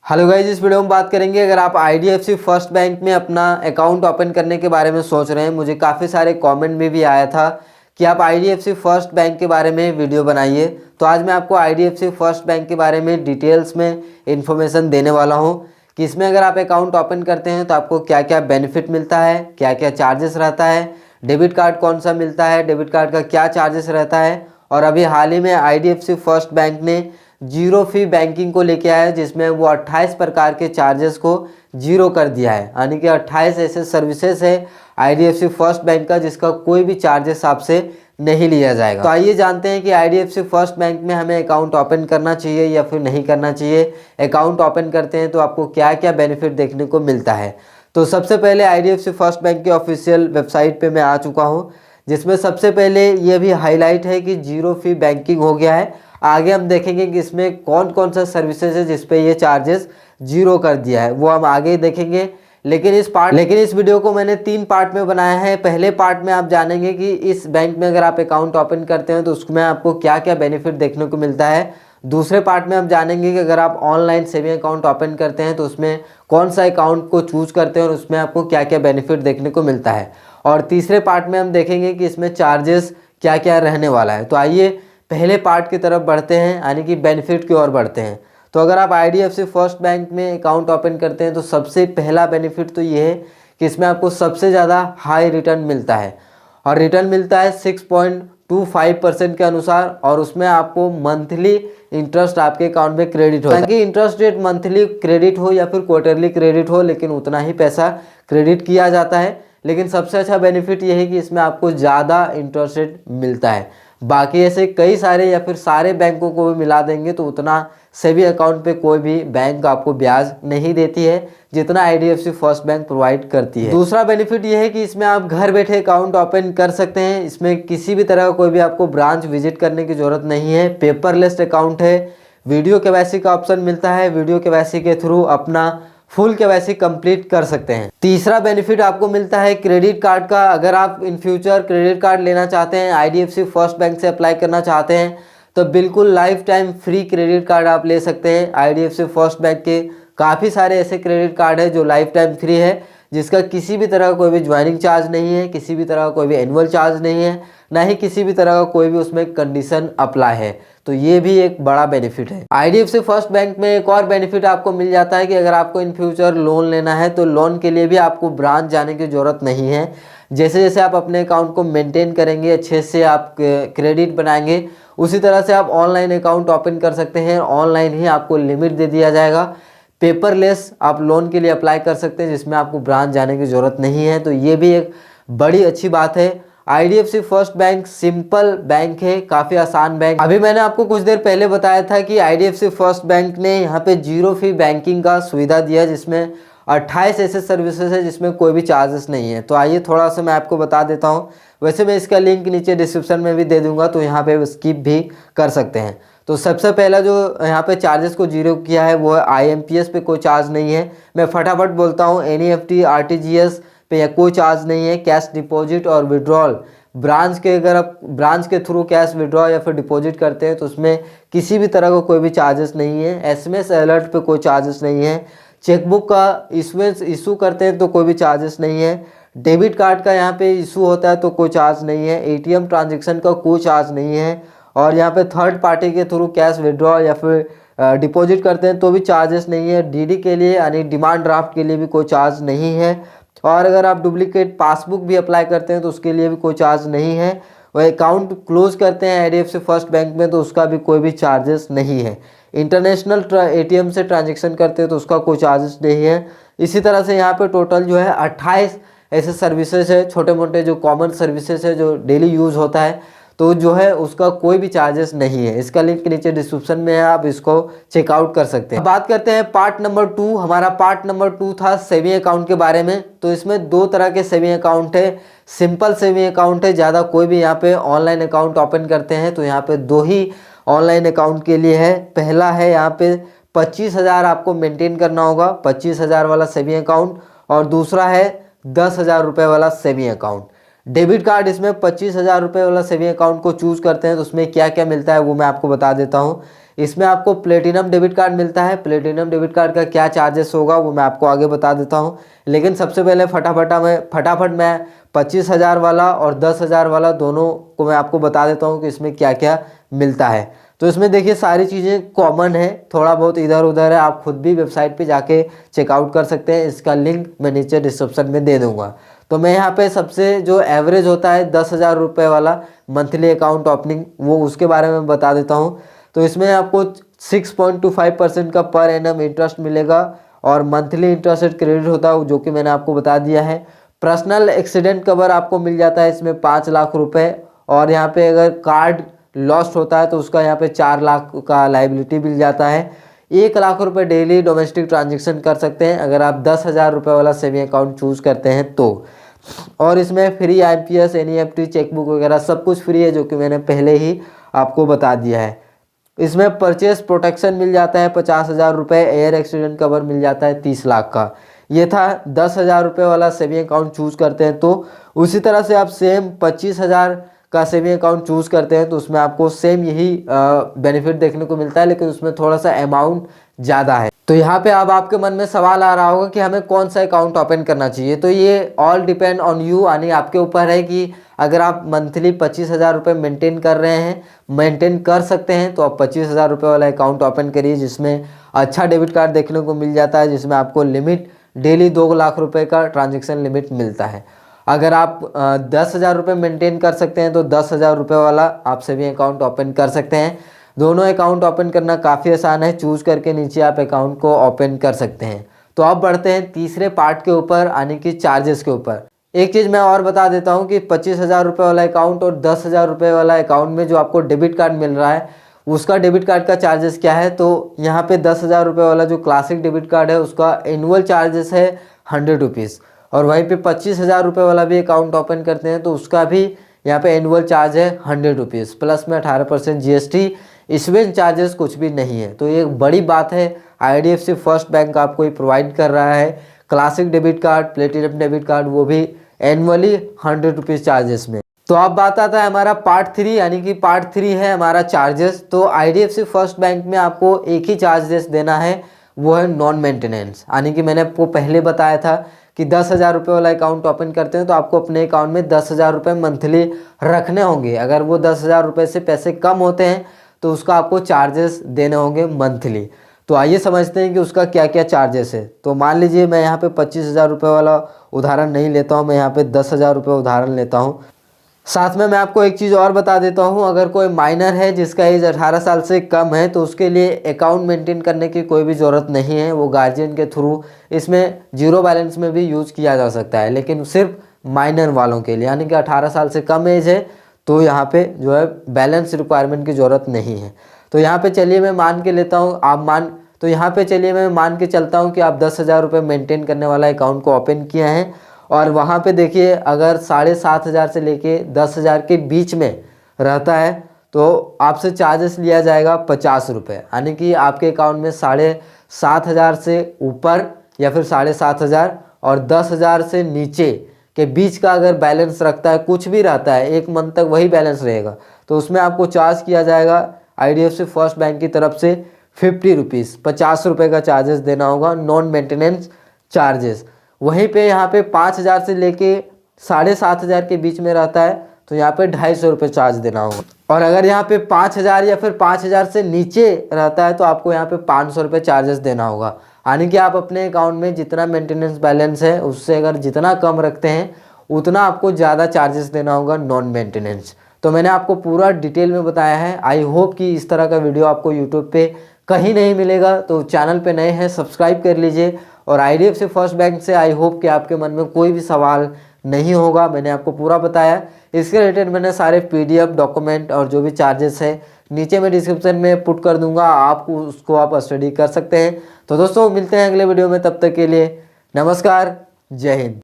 Hello guys, इस video में बात करेंगे अगर आप आईडीएफसी फर्स्ट बैंक में अपना अकाउंट ओपन करने के बारे में सोच रहे हैं। मुझे काफ़ी सारे कमेंट में भी आया था कि आप आईडीएफसी फर्स्ट बैंक के बारे में वीडियो बनाइए। तो आज मैं आपको आईडीएफसी फर्स्ट बैंक के बारे में डिटेल्स में इन्फॉर्मेशन देने वाला हूं कि इसमें अगर आप अकाउंट ओपन करते हैं तो आपको क्या क्या बेनिफिट मिलता है, क्या क्या चार्जेस रहता है, डेबिट कार्ड कौन सा मिलता है, डेबिट कार्ड का क्या चार्जेस रहता है। और अभी हाल ही में आईडीएफसी फर्स्ट बैंक ने जीरो फी बैंकिंग को लेके आया है, जिसमें वो 28 प्रकार के चार्जेस को जीरो कर दिया है। यानी कि 28 ऐसे सर्विसेज है आईडीएफसी फर्स्ट बैंक का जिसका कोई भी चार्जेस आपसे नहीं लिया जाएगा। तो आइए जानते हैं कि आईडीएफसी फर्स्ट बैंक में हमें अकाउंट ओपन करना चाहिए या फिर नहीं करना चाहिए। अकाउंट ओपन करते हैं तो आपको क्या क्या बेनिफिट देखने को मिलता है। तो सबसे पहले आईडीएफसी फर्स्ट बैंक के ऑफिशियल वेबसाइट पे मैं आ चुका हूँ, जिसमें सबसे पहले ये भी हाईलाइट है कि जीरो फी बैंकिंग हो गया है। आगे हम देखेंगे कि इसमें कौन कौन सा सर्विसेज है जिसपे ये चार्जेस जीरो कर दिया है, वो हम आगे देखेंगे। लेकिन इस वीडियो को मैंने 3 पार्ट में बनाया है। पहले पार्ट में आप जानेंगे कि इस बैंक में अगर आप अकाउंट ओपन करते हैं तो उसमें आपको क्या क्या बेनिफिट देखने को मिलता है। दूसरे पार्ट में हम जानेंगे कि अगर आप ऑनलाइन सेविंग अकाउंट ओपन करते हैं तो उसमें कौन सा अकाउंट को चूज करते हैं और उसमें आपको क्या क्या बेनिफिट देखने को मिलता है। और तीसरे पार्ट में हम देखेंगे कि इसमें चार्जेस क्या क्या रहने वाला है। तो आइए पहले पार्ट की तरफ बढ़ते हैं, यानी कि बेनिफिट की ओर बढ़ते हैं। तो अगर आप आईडीएफसी फर्स्ट बैंक में अकाउंट ओपन करते हैं तो सबसे पहला बेनिफिट तो ये है कि इसमें आपको सबसे ज़्यादा हाई रिटर्न मिलता है। और रिटर्न मिलता है 6.25% के अनुसार, और उसमें आपको मंथली इंटरेस्ट आपके अकाउंट में क्रेडिट हो। ताकि इंटरेस्ट रेट मंथली क्रेडिट हो या फिर क्वार्टरली क्रेडिट हो, लेकिन उतना ही पैसा क्रेडिट किया जाता है। लेकिन सबसे अच्छा बेनिफिट ये है कि इसमें आपको ज़्यादा इंटरेस्ट रेट मिलता है। बाकी ऐसे कई सारे या फिर सारे बैंकों को भी मिला देंगे तो उतना सेविंग अकाउंट पे कोई भी बैंक आपको ब्याज नहीं देती है जितना आईडीएफसी फर्स्ट बैंक प्रोवाइड करती है। दूसरा बेनिफिट ये है कि इसमें आप घर बैठे अकाउंट ओपन कर सकते हैं। इसमें किसी भी तरह का कोई भी आपको ब्रांच विजिट करने की जरूरत नहीं है। पेपरलेस अकाउंट है। वीडियो केवाईसी का ऑप्शन मिलता है। वीडियो केवाईसी के थ्रू अपना फुल केवाईसी कंप्लीट कर सकते हैं। तीसरा बेनिफिट आपको मिलता है क्रेडिट कार्ड का। अगर आप इन फ्यूचर क्रेडिट कार्ड लेना चाहते हैं, आईडीएफसी फर्स्ट बैंक से अप्लाई करना चाहते हैं, तो बिल्कुल life time free credit card आप ले सकते हैं। आईडीएफसी फर्स्ट बैंक के काफ़ी सारे ऐसे क्रेडिट कार्ड है जो लाइफ टाइम फ्री है, जिसका किसी भी तरह का कोई भी ज्वाइनिंग चार्ज नहीं है, किसी भी तरह का कोई भी एनुअल चार्ज नहीं है, ना ही किसी भी तरह का कोई भी उसमें कंडीशन अप्लाई है। तो ये भी एक बड़ा बेनिफिट है। आईडीएफसी फर्स्ट बैंक में एक और बेनिफिट आपको मिल जाता है कि अगर आपको इन फ्यूचर लोन लेना है तो लोन के लिए भी आपको ब्रांच जाने की ज़रूरत नहीं है। जैसे जैसे आप अपने अकाउंट को मेंटेन करेंगे, अच्छे से आप क्रेडिट बनाएंगे, उसी तरह से आप ऑनलाइन अकाउंट ओपन कर सकते हैं। ऑनलाइन ही आपको लिमिट दे दिया जाएगा। पेपरलेस आप लोन के लिए अप्लाई कर सकते हैं जिसमें आपको ब्रांच जाने की ज़रूरत नहीं है। तो ये भी एक बड़ी अच्छी बात है। IDFC first bank simple bank है, काफ़ी आसान बैंक। अभी मैंने आपको कुछ देर पहले बताया था कि आईडीएफसी फर्स्ट बैंक ने यहाँ पे जीरो फी बैंकिंग का सुविधा दिया, जिसमें 28 ऐसे सर्विसेज है जिसमें कोई भी चार्जेस नहीं है। तो आइए थोड़ा सा मैं आपको बता देता हूँ। वैसे मैं इसका लिंक नीचे डिस्क्रिप्शन में भी दे दूंगा, तो यहाँ पे स्किप भी कर सकते हैं। तो सबसे पहला जो यहाँ पे चार्जेस को जीरो किया है वो है आईएमपीएस पे कोई चार्ज नहीं है। मैं फटाफट बोलता हूँ, एनईएफटी आरटीजीएस पे कोई चार्ज नहीं है। कैश डिपॉजिट और विड्रॉल ब्रांच के, अगर आप ब्रांच के थ्रू कैश विड्रॉ या फिर डिपॉजिट करते हैं तो उसमें किसी भी तरह का कोई भी चार्जेस नहीं है। एसएमएस अलर्ट पे कोई चार्जेस नहीं है। चेकबुक का इशू करते हैं तो कोई भी चार्जेस नहीं है। डेबिट कार्ड का यहाँ पे इशू होता है तो कोई चार्ज नहीं है। एटीएम ट्रांजेक्शन का कोई चार्ज नहीं है। और यहाँ पे थर्ड पार्टी के थ्रू कैश विड्रॉ या फिर डिपॉजिट करते हैं तो भी चार्जेस नहीं है। डीडी के लिए यानी डिमांड ड्राफ्ट के लिए भी कोई चार्ज नहीं है। और अगर आप डुप्लीकेट पासबुक भी अप्लाई करते हैं तो उसके लिए भी कोई चार्ज नहीं है। वह अकाउंट क्लोज करते हैं आईडीएफसी फर्स्ट बैंक में तो उसका भी कोई भी चार्जेस नहीं है। इंटरनेशनल एटीएम से ट्रांजैक्शन करते हैं तो उसका कोई चार्जेस नहीं है। इसी तरह से यहाँ पे टोटल जो है 28 ऐसे सर्विसेज है, छोटे मोटे जो कॉमन सर्विसेज है जो डेली यूज़ होता है, तो जो है उसका कोई भी चार्जेस नहीं है। इसका लिंक नीचे डिस्क्रिप्शन में है, आप इसको चेकआउट कर सकते हैं। बात करते हैं पार्ट नंबर 2। हमारा पार्ट नंबर 2 था सेविंग अकाउंट के बारे में। तो इसमें 2 तरह के सेविंग अकाउंट है। सिंपल सेविंग अकाउंट है, ज़्यादा कोई भी यहाँ पे ऑनलाइन अकाउंट ओपन करते हैं तो यहाँ पे 2 ही ऑनलाइन अकाउंट के लिए है। पहला है यहाँ पे 25,000 आपको मेंटेन करना होगा, 25,000 वाला सेविंग अकाउंट। और दूसरा है 10,000 रुपये वाला सेविंग अकाउंट। डेबिट कार्ड इसमें 25,000 रुपये वाला सेविंग अकाउंट को चूज़ करते हैं तो उसमें क्या क्या मिलता है वो मैं आपको बता देता हूँ। इसमें आपको प्लेटिनम डेबिट कार्ड मिलता है। प्लेटिनम डेबिट कार्ड का क्या चार्जेस होगा वो मैं आपको आगे बता देता हूँ, लेकिन सबसे पहले फटाफट मैं 25,000 वाला और 10,000 वाला दोनों को मैं आपको बता देता हूँ कि इसमें क्या क्या मिलता है। तो इसमें देखिए सारी चीज़ें कॉमन है, थोड़ा बहुत इधर उधर है, आप खुद भी वेबसाइट पे जाके चेकआउट कर सकते हैं। इसका लिंक मैं नीचे डिस्क्रिप्शन में दे दूँगा। तो मैं यहाँ पे सबसे जो एवरेज होता है 10,000 रुपये वाला मंथली अकाउंट ओपनिंग, वो उसके बारे में बता देता हूँ। तो इसमें आपको 6.25% का पर एनम इंटरेस्ट मिलेगा और मंथली इंटरेस्ट रेट क्रेडिट होता है जो कि मैंने आपको बता दिया है। पर्सनल एक्सीडेंट कवर आपको मिल जाता है इसमें 5 लाख रुपए, और यहाँ पे अगर कार्ड लॉस्ट होता है तो उसका यहाँ पे 4 लाख का लाइबिलिटी मिल जाता है। 1 लाख रुपए डेली डोमेस्टिक ट्रांजेक्शन कर सकते हैं अगर आप 10,000 रुपये वाला सेविंग अकाउंट चूज़ करते हैं तो। और इसमें फ्री IMPS NEFT चेकबुक वगैरह सब कुछ फ्री है जो कि मैंने पहले ही आपको बता दिया है। इसमें परचेस प्रोटेक्शन मिल जाता है 50,000 रुपये, एयर एक्सीडेंट कवर मिल जाता है 30 लाख का। ये था 10,000 रुपये वाला सेविंग अकाउंट चूज़ करते हैं तो। उसी तरह से आप सेम 25,000 का सेविंग अकाउंट चूज़ करते हैं तो उसमें आपको सेम यही बेनिफिट देखने को मिलता है, लेकिन उसमें थोड़ा सा अमाउंट ज़्यादा है। तो यहाँ पे अब आपके मन में सवाल आ रहा होगा कि हमें कौन सा अकाउंट ओपन करना चाहिए। तो ये ऑल डिपेंड ऑन यू, यानी आपके ऊपर है कि अगर आप मंथली 25,000 रुपये मेंटेन कर रहे हैं, मेंटेन कर सकते हैं तो आप 25,000 रुपये वाला अकाउंट ओपन करिए जिसमें अच्छा डेबिट कार्ड देखने को मिल जाता है, जिसमें आपको लिमिट डेली 2 लाख रुपये का ट्रांजेक्शन लिमिट मिलता है। अगर आप 10,000 रुपये मेंटेन कर सकते हैं तो 10,000 रुपये वाला आप सेविंग अकाउंट ओपन कर सकते हैं। दोनों अकाउंट ओपन करना काफ़ी आसान है, चूज़ करके नीचे आप अकाउंट को ओपन कर सकते हैं। तो अब बढ़ते हैं तीसरे पार्ट के ऊपर, यानी कि चार्जेस के ऊपर। एक चीज़ मैं और बता देता हूँ कि 25,000 रुपये वाला अकाउंट और 10,000 रुपये वाला अकाउंट में जो आपको डेबिट कार्ड मिल रहा है उसका डेबिट कार्ड का चार्जेस क्या है। तो यहाँ पे 10,000 रुपये वाला जो क्लासिक डेबिट कार्ड है उसका एनुअल चार्जेस है 100 रुपीज़, और वहीं पे 25,000 रुपये वाला भी अकाउंट ओपन करते हैं तो उसका भी यहाँ पे एनुअल चार्ज है 100 रुपीज़, प्लस में 18% GST। इसमें चार्जेस कुछ भी नहीं है। तो ये एक बड़ी बात है, IDFC फर्स्ट बैंक आपको ये प्रोवाइड कर रहा है classic debit card, platinum debit card, वो भी एनुअली 100 रुपीज़ चार्जेस में। तो अब बात आता है हमारा पार्ट 3, यानी कि पार्ट 3 है हमारा चार्जेस। तो IDFC फर्स्ट बैंक में आपको एक ही चार्जेस देना है, वो है नॉन मेंटेनेंस। यानी कि मैंने आपको पहले बताया था कि 10,000 रुपये वाला अकाउंट ओपन करते हैं तो आपको अपने अकाउंट में 10,000 रुपये मंथली रखने होंगे। अगर वो 10,000 रुपये से पैसे कम होते हैं तो उसका आपको चार्जेस देने होंगे मंथली। तो आइए समझते हैं कि उसका क्या क्या चार्जेस है। तो मान लीजिए मैं यहाँ पे 25,000 रुपये वाला उदाहरण नहीं लेता हूँ, मैं यहाँ पे 10,000 रुपये उदाहरण लेता हूँ। साथ में मैं आपको एक चीज़ और बता देता हूँ, अगर कोई माइनर है जिसका एज 18 साल से कम है तो उसके लिए अकाउंट मेंटेन करने की कोई भी ज़रूरत नहीं है। वो गार्जियन के थ्रू इसमें जीरो बैलेंस में भी यूज़ किया जा सकता है, लेकिन सिर्फ माइनर वालों के लिए, यानी कि 18 साल से कम एज है तो यहाँ पे जो है बैलेंस रिक्वायरमेंट की ज़रूरत नहीं है। तो यहाँ पे चलिए मैं मान के लेता हूँ, तो यहाँ पे चलिए मैं मान के चलता हूँ कि आप 10,000 रुपये मेंटेन करने वाला अकाउंट को ओपन किया है, और वहाँ पे देखिए अगर 7,500 से लेके 10,000 के बीच में रहता है तो आपसे चार्जेस लिया जाएगा 50 रुपये। यानी कि आपके अकाउंट में 7,500 से ऊपर या फिर 7,500 और 10,000 से नीचे के बीच का अगर बैलेंस रखता है, कुछ भी रहता है, एक मंथ तक वही बैलेंस रहेगा, तो उसमें आपको चार्ज किया जाएगा IDFC फर्स्ट बैंक की तरफ से 50 रुपीज़, 50 रुपये का चार्जेस देना होगा, नॉन मेंटेनेंस चार्जेस। वहीं पे यहाँ पे 5,000 से लेके 7,500 के बीच में रहता है तो यहाँ पे 250 रुपये चार्ज देना होगा। और अगर यहाँ पे 5,000 या फिर 5,000 से नीचे रहता है तो आपको यहाँ पे 500 रुपये चार्जेस देना होगा। यानी कि आप अपने अकाउंट में जितना मेंटेनेंस बैलेंस है उससे अगर जितना कम रखते हैं उतना आपको ज़्यादा चार्जेस देना होगा नॉन मेंटेनेंस। तो मैंने आपको पूरा डिटेल में बताया है। आई होप कि इस तरह का वीडियो आपको यूट्यूब पे कहीं नहीं मिलेगा। तो चैनल पे नए हैं सब्सक्राइब कर लीजिए, और IDFC फर्स्ट बैंक से आई होप कि आपके मन में कोई भी सवाल नहीं होगा, मैंने आपको पूरा बताया। इसके रिलेटेड मैंने सारे PDF डॉक्यूमेंट और जो भी चार्जेस है नीचे मैं डिस्क्रिप्शन में पुट कर दूंगा, आपको उसको आप स्टडी कर सकते हैं। तो दोस्तों मिलते हैं अगले वीडियो में, तब तक के लिए नमस्कार, जय हिंद।